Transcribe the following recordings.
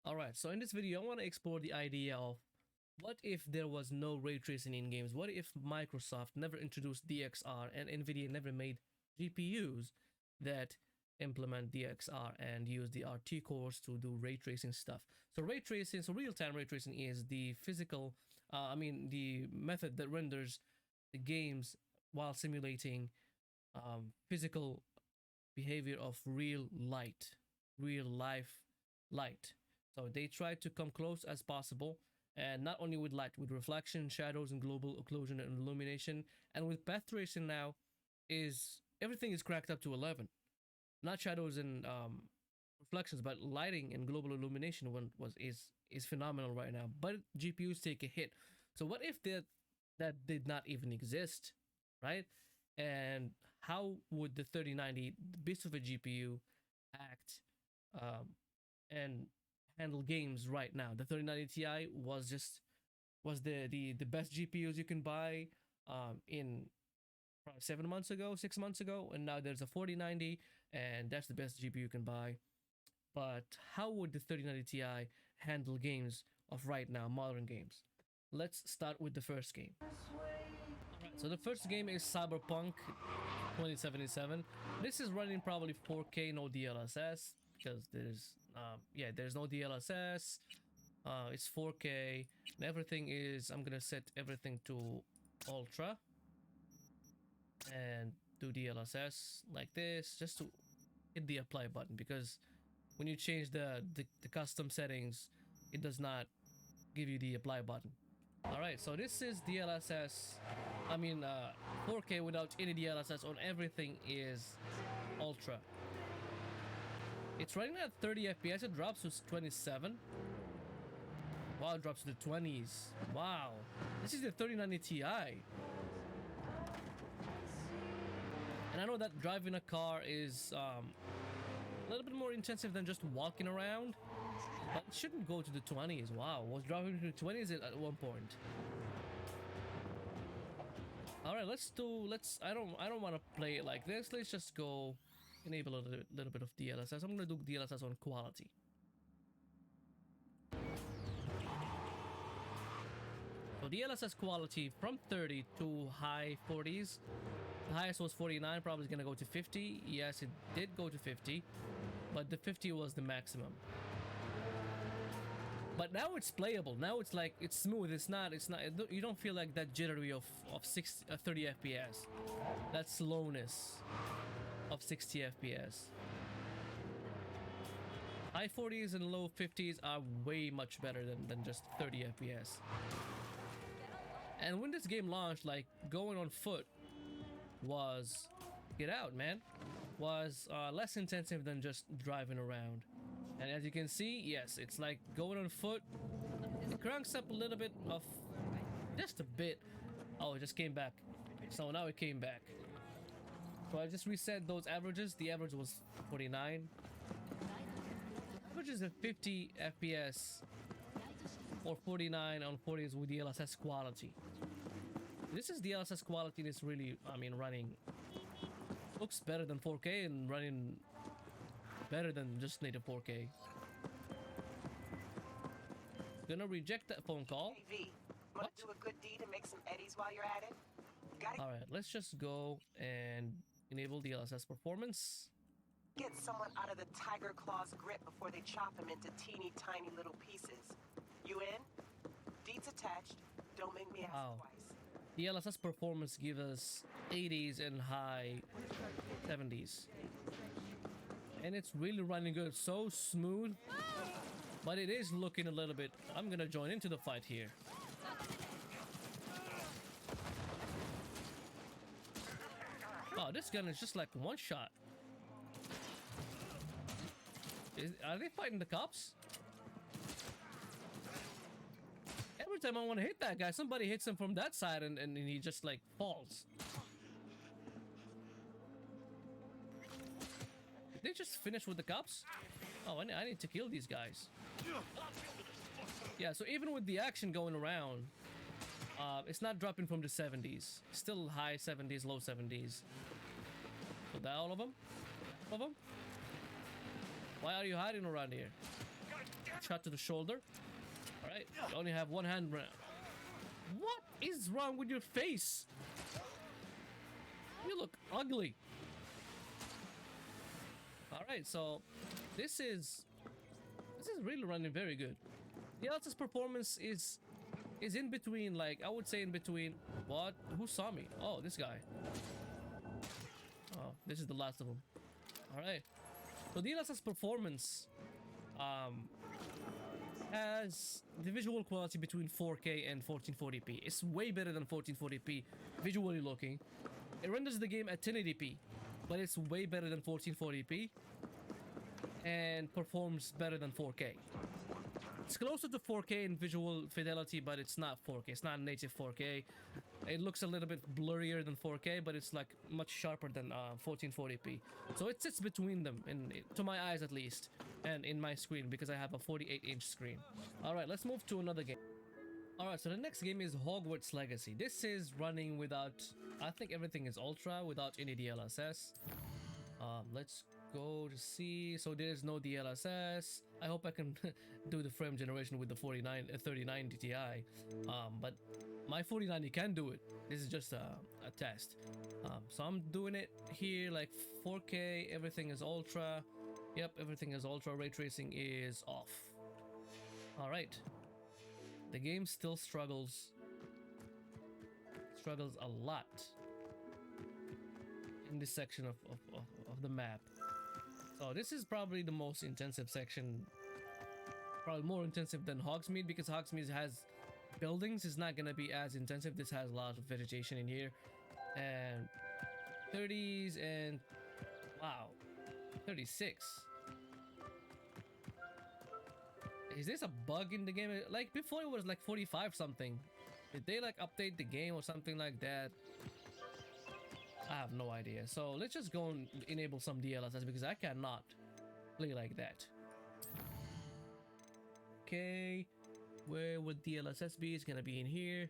Alright, so in this video I want to explore the idea of what if there was no ray tracing in games? What if Microsoft never introduced DXR and NVIDIA never made GPUs that implement DXR and use the RT cores to do ray tracing stuff? So ray tracing, so real-time ray tracing is the the method that renders the games while simulating physical behavior of real life light. So they try to come close as possible, and not only with light, with reflection, shadows, and global occlusion and illumination. And with path tracing now, everything is cracked up to 11. Not shadows and reflections, but lighting and global illumination is phenomenal right now. But GPUs take a hit. So what if that did not even exist, right? And how would the 3090, the beast of a GPU, act and handle games right now? The 3090 Ti was the best GPUs you can buy in probably 6 months ago, and now there's a 4090, and that's the best GPU you can buy. But how would the 3090 Ti handle games of right now, modern games? Let's start with the first game. Alright, so the first game is Cyberpunk 2077. This is running probably 4K, no DLSS, because there's no DLSS. It's 4K and everything is, I'm gonna set everything to Ultra and do DLSS like this, just to hit the apply button, because when you change the custom settings, it does not give you the apply button. Alright, so this is DLSS, 4K without any DLSS on everything is Ultra. It's running at 30 FPS, it drops to 27. Wow, it drops to the 20s. Wow, this is the 3090 Ti. And I know that driving a car is a little bit more intensive than just walking around, but it shouldn't go to the 20s. Wow, was driving to the 20s at one point. Alright, I don't want to play it like this. Let's just go enable a little bit of DLSS. I'm gonna do DLSS on quality. So DLSS quality from 30 to high 40s. The highest was 49, probably is gonna go to 50. Yes, it did go to 50, but the 50 was the maximum. But now it's playable. Now it's like, it's smooth. It's not, you don't feel like that jittery of 30 FPS. That slowness of 60 FPS. High 40s and low 50s are way much better than just 30 FPS. And when this game launched, like, going on foot was, get out, man, was less intensive than just driving around. And as you can see, yes, it's like going on foot. It cranks up a little bit of, just a bit. Oh, it just came back. So now it came back. So I just reset those averages. The average was 49. Average is at 50 FPS or 49 on 40s with DLSS quality. This is DLSS quality, and it's really, running, looks better than 4K and running better than just native 4K. Gonna reject that phone call. Hey V, wanna do a good deed and make some eddies while you're at it? Alright, let's just go and enable DLSS performance. Get someone out of the tiger claw's grip before they chop him into teeny tiny little pieces. You in? Deeds attached. Don't make me ask twice. DLSS performance gives us 80s and high 70s. And it's really running good. So smooth. But it is looking a little bit... I'm gonna join into the fight here. Oh, this gun is just like one shot. Are they fighting the cops? Every time I want to hit that guy, somebody hits him from that side and he just like falls. Did they just finish with the cops? Oh, I need to kill these guys. Yeah, so even with the action going around, it's not dropping from the 70s. Still high 70s, low 70s. So that all of them? All of them? Why are you hiding around here? shot to the shoulder. All right, you only have one hand round. What is wrong with your face? You look ugly. All right, so this is really running very good. The ASUS performance is in between, like I would say in between. What? Who saw me? Oh, this guy. Oh, this is the last of them. All right. So the ASUS performance has the visual quality between 4K and 1440p. It's way better than 1440p visually looking. It renders the game at 1080p, but it's way better than 1440p and performs better than 4K. It's closer to 4K in visual fidelity, but it's not 4K. It's not native 4K. It looks a little bit blurrier than 4K, but it's like much sharper than 1440p. So it sits between them, to my eyes at least, and in my screen because I have a 48-inch screen. All right, let's move to another game. All right, so the next game is Hogwarts Legacy. This is running without, I think everything is ultra without any DLSS. Let's go to see. So there's no DLSS. I hope I can do the frame generation with the 39 Ti. But my 4090 can do it. This is just a test. So I'm doing it here like 4K. Everything is ultra. Yep, everything is ultra. Ray tracing is off. All right. The game still struggles a lot in this section of the map. So this is probably the most intensive section, probably more intensive than Hogsmeade, because Hogsmeade has buildings. It's not gonna be as intensive. This has a lot of vegetation in here, and 30s, and wow, 36. Is this a bug in the game? Like before it was like 45 something. Did they like update the game or something like that? I have no idea. So let's just go and enable some DLSS because I cannot play like that. Okay, where would DLSS be? It's gonna be in here.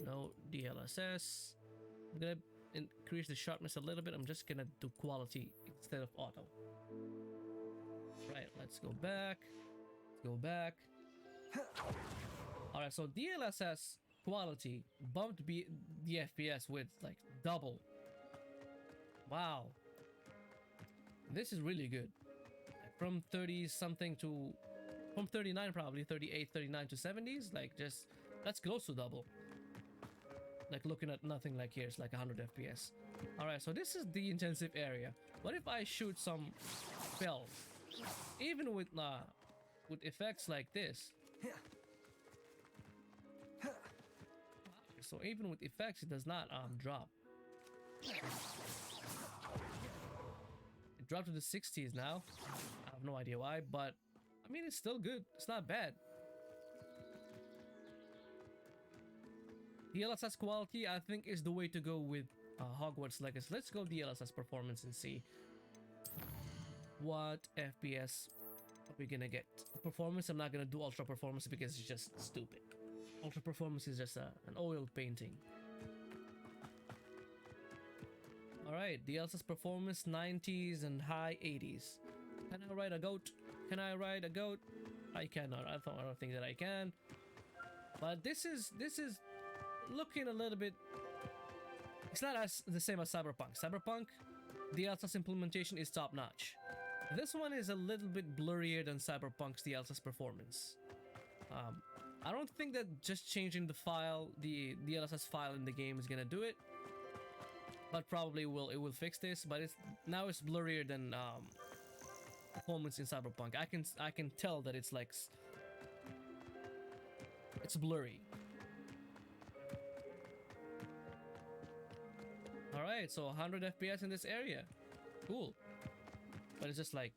No DLSS. I'm gonna increase the sharpness a little bit. I'm just gonna do quality instead of auto. Right, let's go back. Go back. All right, so DLSS quality bumped the FPS with like double. Wow, this is really good. From 30 something to, from 39 probably 38, 39 to 70s, like just that's close to double. Like looking at nothing like here, it's like 100 FPS. All right, so this is the intensive area. What if I shoot some spells, even with effects like this? So even with effects, it does not drop. It dropped to the 60s now. I have no idea why, but I mean it's still good. It's not bad. DLSS quality, I think, is the way to go with Hogwarts Legacy. Let's go DLSS performance and see what FPS are we gonna get. Performance, I'm not gonna do ultra performance because it's just stupid. Ultra performance is just an oil painting. Alright, DLSS performance 90s and high 80s. Can I ride a goat? Can I ride a goat? I cannot. I don't think that I can. But this is looking a little bit. It's not as the same as Cyberpunk. Cyberpunk, DLSS implementation is top notch. This one is a little bit blurrier than Cyberpunk's DLSS performance. I don't think that just changing the file, the DLSS file in the game is gonna do it, but probably it will fix this. But it's blurrier than performance in Cyberpunk. I can tell that it's like it's blurry. All right, so 100 FPS in this area, cool. But it's just like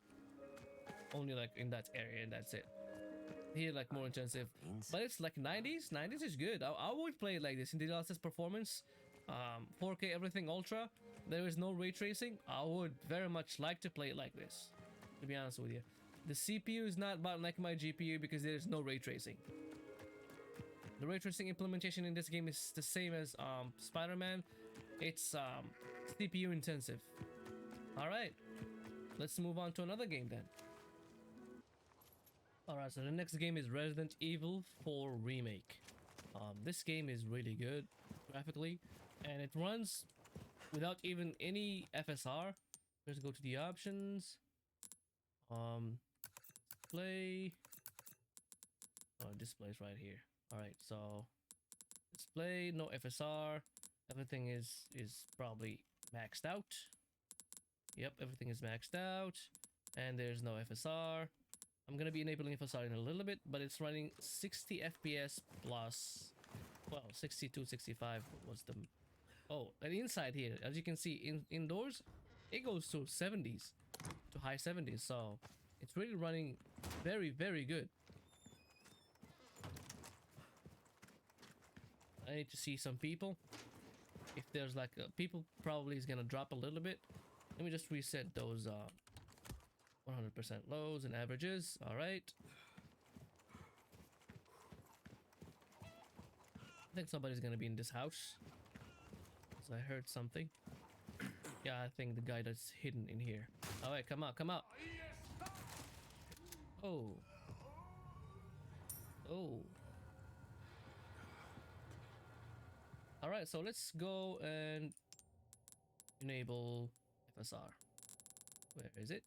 only like in that area, and that's it. Here like more intensive, but it's like 90s. 90s is good. I would play it like this in DLSS performance, 4K everything ultra. There is no ray tracing. I would very much like to play it like this, to be honest with you. The CPU is not like my GPU because there is no ray tracing. The ray tracing implementation in this game is the same as Spider-Man. It's CPU intensive. All right, let's move on to another game then. Alright, so the next game is Resident Evil 4 Remake. This game is really good graphically, and it runs without even any FSR. Let's go to the options. Display. Oh, display's right here. Alright, so display, no FSR. Everything is probably maxed out. Yep, everything is maxed out, and there's no FSR. I'm gonna be enabling FSR in a little bit, but it's running 60 FPS plus, well, 62, 65 was the, oh, and inside here, as you can see, indoors, it goes to 70s, to high 70s, so it's really running very, very good. I need to see some people. If there's like people, probably is gonna drop a little bit. Let me just reset those 100% lows and averages. All right. I think somebody's gonna be in this house, because I heard something. Yeah, I think the guy that's hidden in here. All right, come out, come out. Oh. Oh. All right, so let's go and enable FSR. Where is it?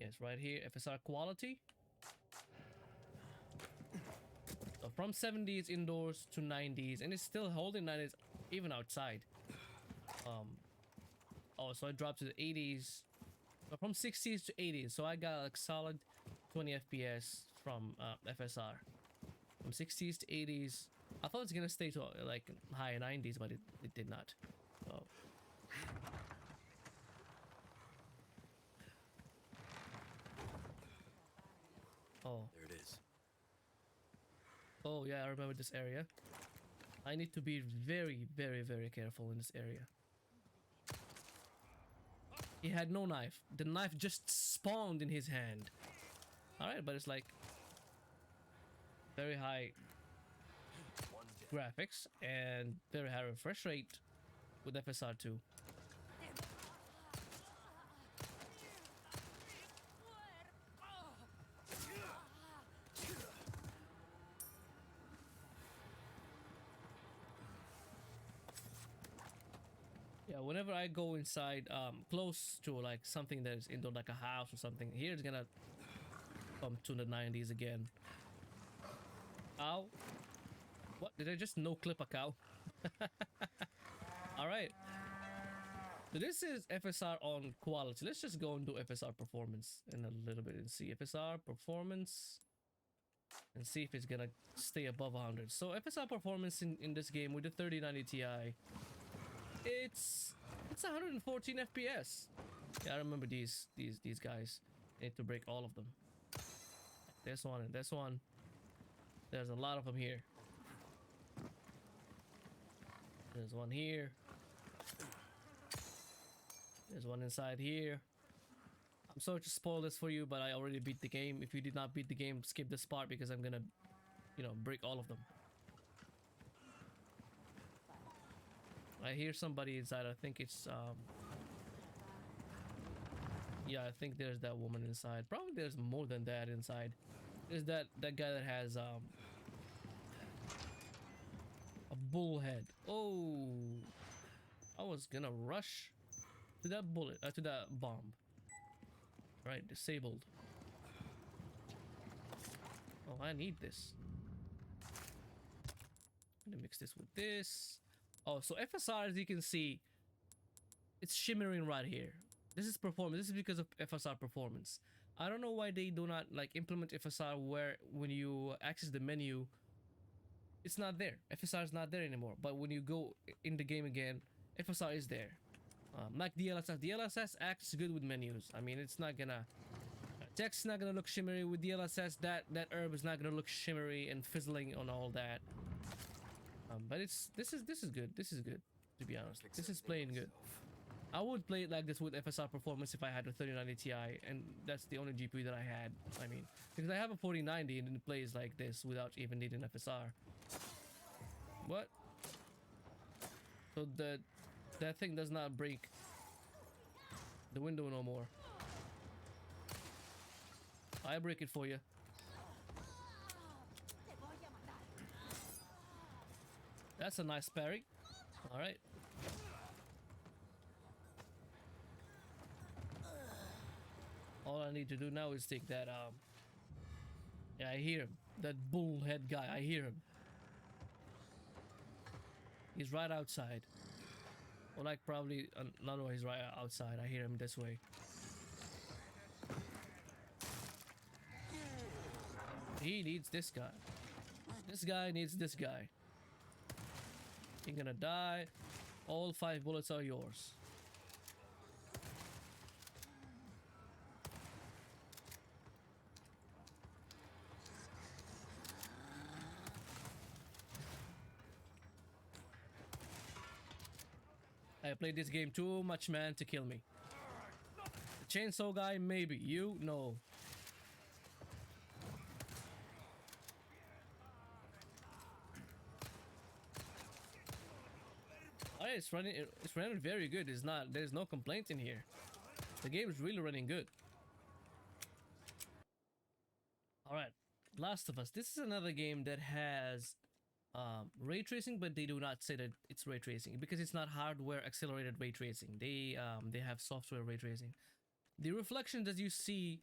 Yes, right here, FSR quality. So from 70s indoors to 90s, and it's still holding 90s even outside. Oh, so I dropped to the 80s, but from 60s to 80s. So I got like solid 20 FPS from FSR. From 60s to 80s. I thought it's gonna stay to like high 90s, but it did not. So. Oh. There it is. Oh yeah, I remember this area. I need to be very, very, very careful in this area. He had no knife. The knife just spawned in his hand. Alright, but it's like very high graphics and very high refresh rate with FSR 2. Yeah, whenever I go inside close to like something that is indoor, like a house or something, here it's gonna come to the 90s again. Ow. What? Did I just no clip a cow? Alright. So this is FSR on quality. Let's just go and do FSR performance in a little bit and see FSR performance and see if it's gonna stay above 100. So FSR performance in this game with the 3090 Ti, it's 114 FPS. Yeah, I remember these guys. I need to break all of them. This one and this one. There's a lot of them here. There's one here. There's one inside here. I'm sorry to spoil this for you, but I already beat the game. If you did not beat the game, skip this part because I'm gonna, you know, break all of them. I hear somebody inside. I think it's yeah, I think there's that woman inside. Probably there's more than that inside. There's that guy that has a bullhead. Oh, I was gonna rush to that bullet, to that bomb. Right, disabled. Oh, I need this. I'm gonna mix this with this. Oh, so FSR, as you can see, it's shimmering right here. This is performance. This is because of FSR performance. I don't know why they do not like implement FSR where when you access the menu, it's not there. FSR is not there anymore. But when you go in the game again, FSR is there. Like DLSS. DLSS acts good with menus. I mean, it's not gonna text is not gonna look shimmery with DLSS. That herb is not gonna look shimmery and fizzling on all that. But this is good. This is good, to be honest. This is playing good. I would play it like this with FSR performance if I had a 3090 Ti, and that's the only GPU that I had. I mean, because I have a 4090 and it plays like this without even needing FSR. What? So that thing does not break the window no more. I break it for you. That's a nice parry. All right. All I need to do now is take that. Yeah, I hear him. That bullhead guy. I hear him. He's right outside. Or like probably no, he's right outside. I hear him this way. He needs this guy. This guy needs this guy. You're gonna die. All 5 bullets are yours. I played this game too much, man, to kill me. The chainsaw guy, maybe. You, no. Alright, it's running very good. There's no complaint in here. The game is really running good. Alright, Last of Us. This is another game that has ray tracing, but they do not say that it's ray tracing because it's not hardware accelerated ray tracing. They have software ray tracing. The reflections that you see,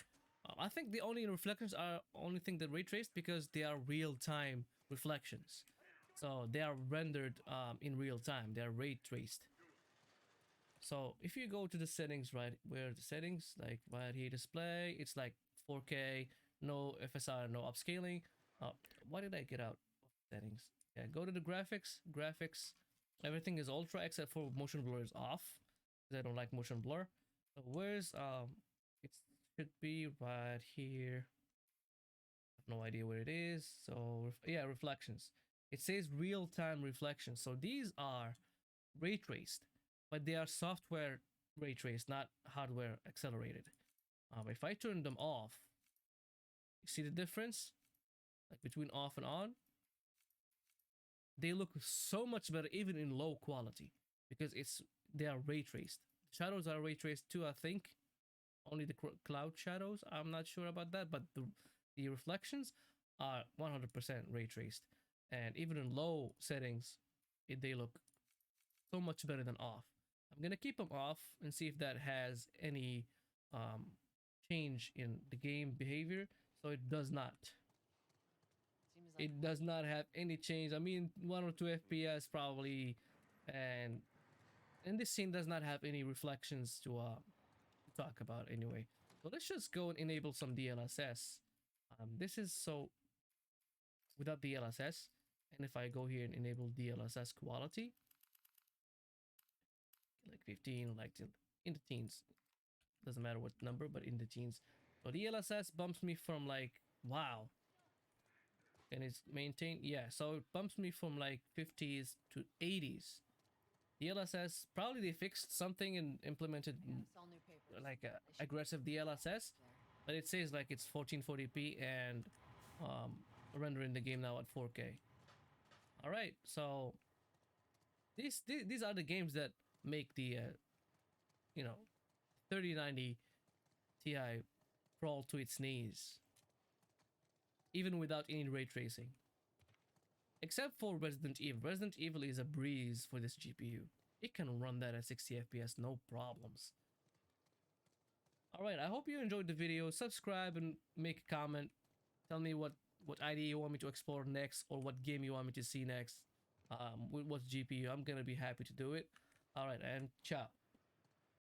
I think the only reflections are only thing that ray traced because they are real-time reflections. So they are rendered in real time. They are ray traced. So if you go to the settings, right, where the settings, like right here, display, it's like 4K, no FSR, no upscaling. Why did I get out of settings? Yeah, go to the graphics. Graphics, everything is ultra except for motion blur is off because I don't like motion blur. So where's it should be right here. I have no idea where it is. So yeah, reflections. It says real-time reflections. So these are ray traced, but they are software ray traced, not hardware accelerated. If I turn them off, you see the difference, like between off and on. They look so much better even in low quality because they are ray traced. Shadows are ray traced too, I think. Only the cloud shadows, I'm not sure about that, but the reflections are 100% ray traced. And even in low settings, they look so much better than off. I'm gonna keep them off and see if that has any change in the game behavior. So it does not. It does not have any change. I mean, 1 or 2 FPS probably, and this scene does not have any reflections to talk about anyway. So let's just go and enable some DLSS. This is so without DLSS. And if I go here and enable DLSS quality, like 15, like in the teens, doesn't matter what number, but in the teens. So DLSS bumps me from like, wow. And it's maintained, yeah. So it bumps me from like 50s to 80s. DLSS, probably they fixed something and implemented like aggressive DLSS, but it says like it's 1440p and rendering the game now at 4K. All right, so these are the games that make the 3090 Ti crawl to its knees, even without any ray tracing. Except for Resident Evil. Resident Evil is a breeze for this GPU. It can run that at 60 FPS, no problems. Alright, I hope you enjoyed the video. Subscribe and make a comment. Tell me what idea you want me to explore next, or what game you want me to see next. With what GPU. I'm gonna be happy to do it. Alright, and ciao.